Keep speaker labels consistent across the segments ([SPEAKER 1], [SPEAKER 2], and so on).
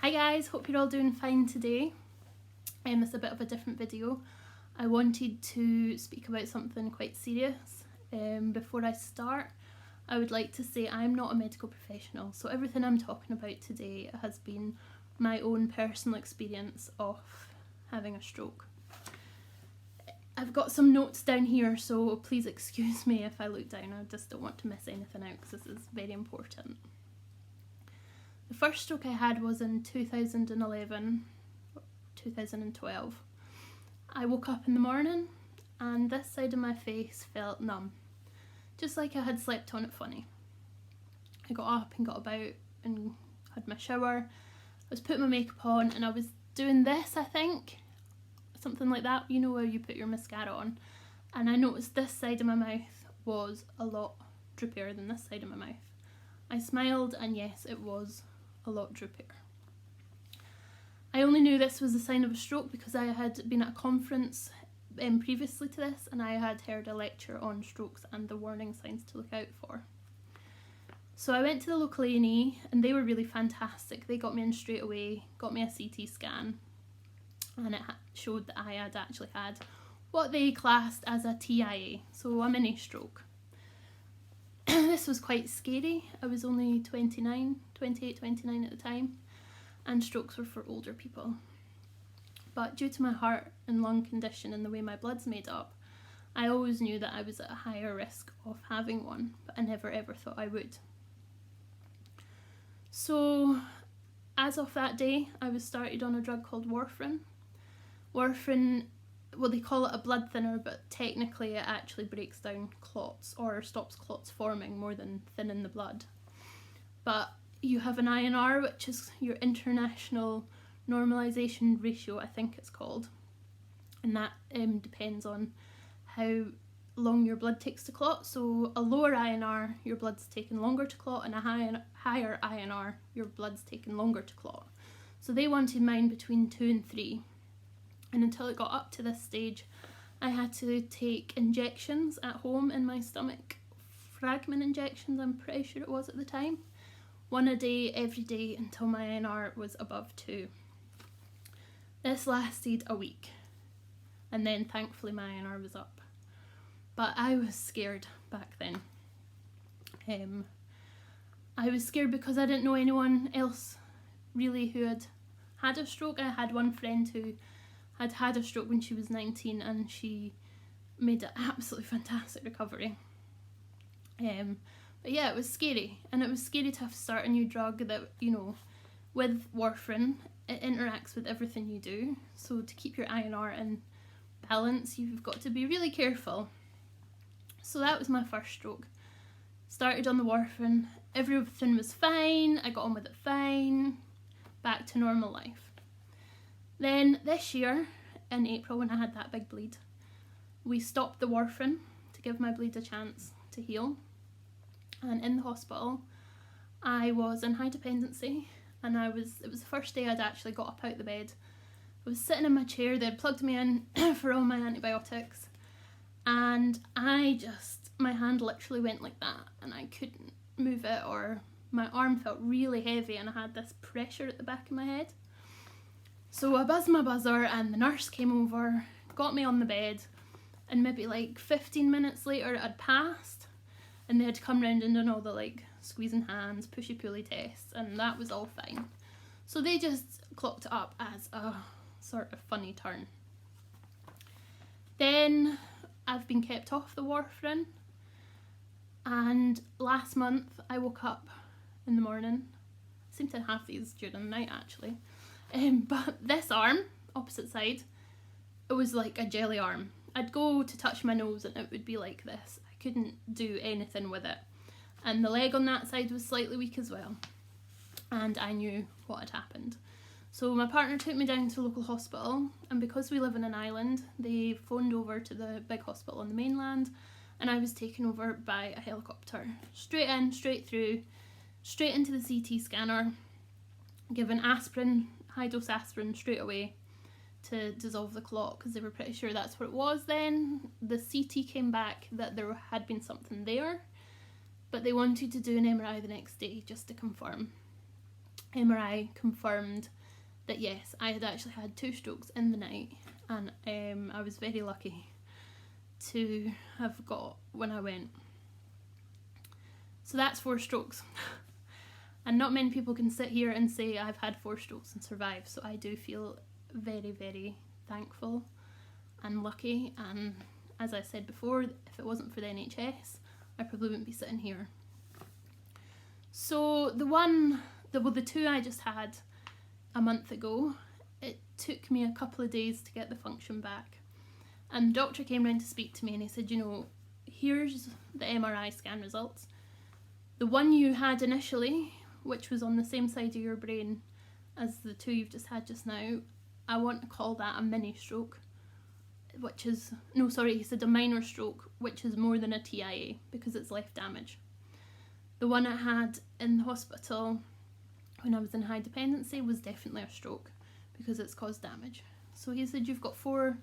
[SPEAKER 1] Hi guys, hope you're all doing fine today. It's a bit of a different video. I wanted to speak about something quite serious. Before I start, I would like to say I'm not a medical professional, so everything I'm talking about today has been my own personal experience of having a stroke. I've got some notes down here, so please excuse me if I look down. I just don't want to miss anything out because this is very important. The first stroke I had was in 2011, 2012. I woke up in the morning and this side of my face felt numb, just like I had slept on it funny. I got up and got about and had my shower. I was putting my makeup on and I was doing this, I think, something like that, you know, where you put your mascara on, and I noticed this side of my mouth was a lot droopier than this side of my mouth. I smiled and yes, it was a lot droopier. I only knew this was a sign of a stroke because I had been at a conference previously to this, and I had heard a lecture on strokes and the warning signs to look out for. So I went to the local A&E and they were really fantastic. They got me in straight away, got me a CT scan, and it showed that I had actually had what they classed as a TIA, so a mini stroke. This was quite scary. I was only 28, 29 at the time, and strokes were for older people. But due to my heart and lung condition and the way my blood's made up, I always knew that I was at a higher risk of having one, but I never ever thought I would. So as of that day, I was started on a drug called warfarin. Warfarin, well, they call it a blood thinner, but technically it actually breaks down clots or stops clots forming more than thinning the blood. But you have an INR, which is your international normalization ratio, I think it's called, and that depends on how long your blood takes to clot. So a lower INR, your blood's taking longer to clot, and a higher INR, your blood's taking longer to clot. So they wanted mine between 2 and 3. And until it got up to this stage, I had to take injections at home in my stomach. Fragment injections, I'm pretty sure it was at the time. 1 a day, every day, until my INR was above 2. This lasted a week. And then thankfully my INR was up. But I was scared back then. I was scared because I didn't know anyone else really who had had a stroke. I had one friend who had a stroke when she was 19 and she made an absolutely fantastic recovery. But yeah, it was scary, and it was scary to have to start a new drug that, you know, with warfarin, it interacts with everything you do. So to keep your INR in balance, you've got to be really careful. So that was my first stroke. Started on the warfarin, everything was fine, I got on with it fine, back to normal life. Then this year, in April, when I had that big bleed, we stopped the warfarin to give my bleed a chance to heal. And in the hospital, I was in high dependency, and it was the first day I'd actually got up out of the bed. I was sitting in my chair, they'd plugged me in for all my antibiotics, and my hand literally went like that, and I couldn't move it, or my arm felt really heavy, and I had this pressure at the back of my head. So I buzzed my buzzer and the nurse came over, got me on the bed, and maybe like 15 minutes later it had passed, and they had come round and done all the like squeezing hands, pushy pulley tests, and that was all fine. So they just clocked it up as a sort of funny turn. Then I've been kept off the warfarin, and last month I woke up in the morning. I seem to have these during the night actually. But this arm, opposite side, it was like a jelly arm. I'd go to touch my nose and it would be like this. I couldn't do anything with it. And the leg on that side was slightly weak as well. And I knew what had happened. So my partner took me down to the local hospital, and because we live in an island, they phoned over to the big hospital on the mainland, and I was taken over by a helicopter. Straight in, straight through, straight into the CT scanner, given aspirin, high dose aspirin straight away to dissolve the clot, because they were pretty sure that's what it was then. The CT came back that there had been something there, but they wanted to do an MRI the next day just to confirm. MRI confirmed that yes, I had actually had 2 strokes in the night, and I was very lucky to have got when I went. So that's 4 strokes. And not many people can sit here and say I've had 4 strokes and survived, so I do feel very, very thankful and lucky. And as I said before, if it wasn't for the NHS, I probably wouldn't be sitting here. So the 2 I just had a month ago, it took me a couple of days to get the function back. And the doctor came round to speak to me and he said, here's the MRI scan results. The one you had initially, which was on the same side of your brain as the 2 you've just had just now, I want to call that a mini stroke, he said a minor stroke, which is more than a TIA because it's left damage. The one I had in the hospital when I was in high dependency was definitely a stroke because it's caused damage. So he said you've got 4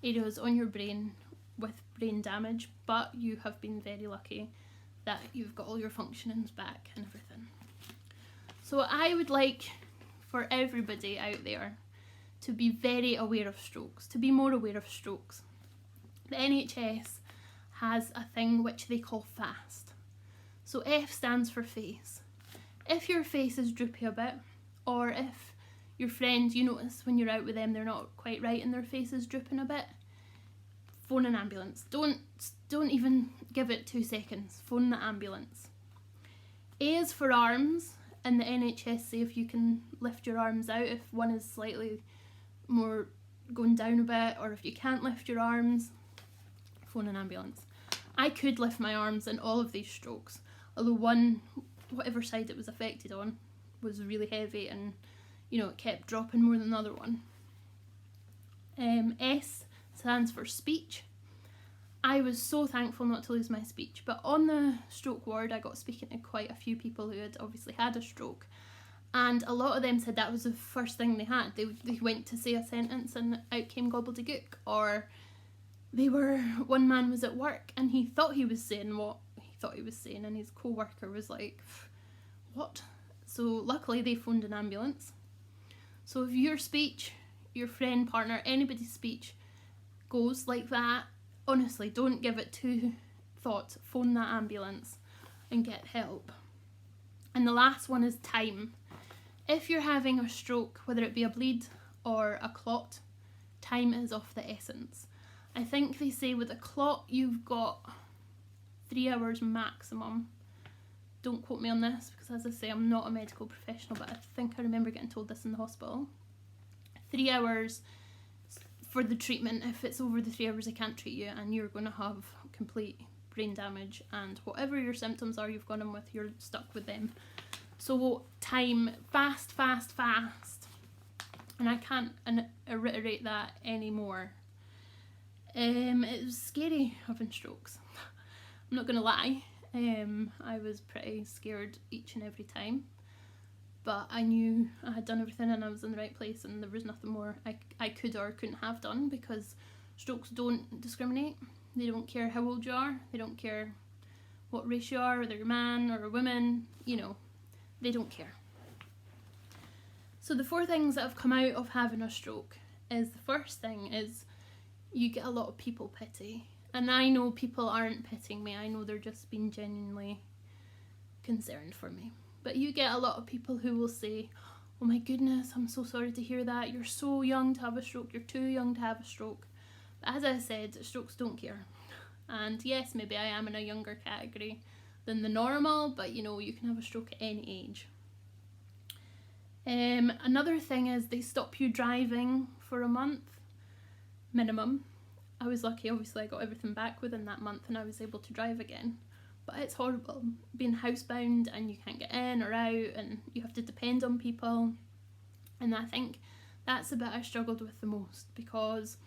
[SPEAKER 1] areas on your brain with brain damage, but you have been very lucky that you've got all your functionings back and everything. So I would like for everybody out there to be very aware of strokes, to be more aware of strokes. The NHS has a thing which they call FAST. So F stands for face. If your face is droopy a bit, or if your friend, you notice when you're out with them they're not quite right and their face is drooping a bit, phone an ambulance. Don't even give it 2 seconds. Phone the ambulance. A is for arms, and the NHS say if you can lift your arms out if one is slightly more going down a bit, or if you can't lift your arms, phone an ambulance. I could lift my arms in all of these strokes, although one, whatever side it was affected on, was really heavy and it kept dropping more than the other one. S stands for speech. I was so thankful not to lose my speech, but on the stroke ward I got speaking to quite a few people who had obviously had a stroke, and a lot of them said that was the first thing they had. They went to say a sentence and out came gobbledygook, or one man was at work and he thought he was saying what he thought he was saying and his co-worker was like, what? So luckily they phoned an ambulance. So if your speech, your friend, partner, anybody's speech goes like that, honestly, don't give it 2 thoughts. Phone that ambulance and get help. And the last one is time. If you're having a stroke, whether it be a bleed or a clot, time is of the essence. I think they say with a clot you've got 3 hours maximum. Don't quote me on this because, as I say, I'm not a medical professional, but I think I remember getting told this in the hospital. 3 hours for the treatment. If it's over the 3 hours, I can't treat you and you're going to have complete brain damage, and whatever your symptoms are you've gone in with, you're stuck with them. So time, fast. And I can't reiterate that anymore. It was scary having strokes. I'm not going to lie. I was pretty scared each and every time. But I knew I had done everything and I was in the right place, and there was nothing more I could or couldn't have done, because strokes don't discriminate. They don't care how old you are. They don't care what race you are, whether you're a man or a woman. They don't care. So the 4 things that have come out of having a stroke is, the first thing is you get a lot of people pity. And I know people aren't pitying me. I know they're just being genuinely concerned for me. But you get a lot of people who will say, oh my goodness, I'm so sorry to hear that. You're so young to have a stroke. You're too young to have a stroke. But as I said, strokes don't care. And yes, maybe I am in a younger category than the normal, but you can have a stroke at any age. Another thing is they stop you driving for a month minimum. I was lucky, obviously I got everything back within that month and I was able to drive again. But it's horrible being housebound and you can't get in or out and you have to depend on people. And I think that's the bit I struggled with the most, because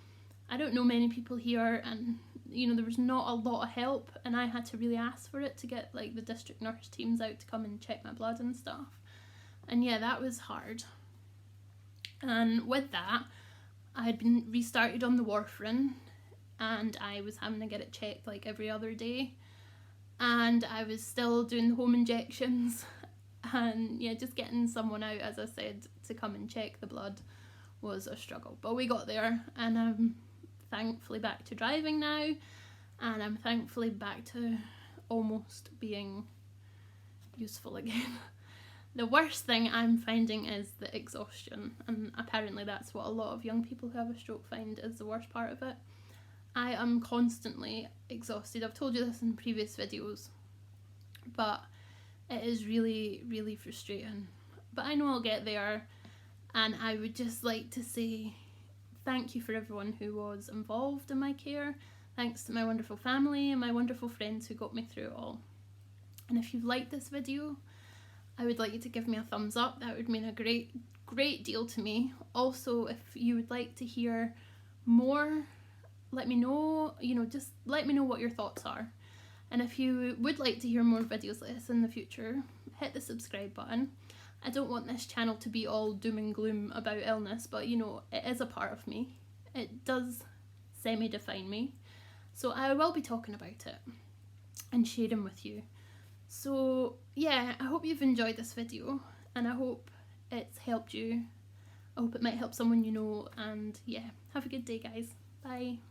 [SPEAKER 1] I don't know many people here, and there was not a lot of help, and I had to really ask for it to get the district nurse teams out to come and check my blood and stuff. And yeah, that was hard. And with that, I had been restarted on the warfarin and I was having to get it checked every other day, and I was still doing the home injections, And yeah, just getting someone out, as I said, to come and check the blood was a struggle. But we got there, and I'm thankfully back to driving now, and I'm thankfully back to almost being useful again. The worst thing I'm finding is the exhaustion, and apparently that's what a lot of young people who have a stroke find is the worst part of it. I am constantly exhausted. I've told you this in previous videos, but it is really, really frustrating. But I know I'll get there, and I would just like to say thank you for everyone who was involved in my care. Thanks to my wonderful family and my wonderful friends who got me through it all. And if you've liked this video, I would like you to give me a thumbs up. That would mean a great deal to me. Also, if you would like to hear more, let me know, just let me know what your thoughts are. And if you would like to hear more videos like this in the future, hit the subscribe button. I don't want this channel to be all doom and gloom about illness, but it is a part of me. It does semi-define me. So I will be talking about it and sharing with you. So yeah, I hope you've enjoyed this video, and I hope it's helped you. I hope it might help someone you know, and yeah, have a good day guys. Bye.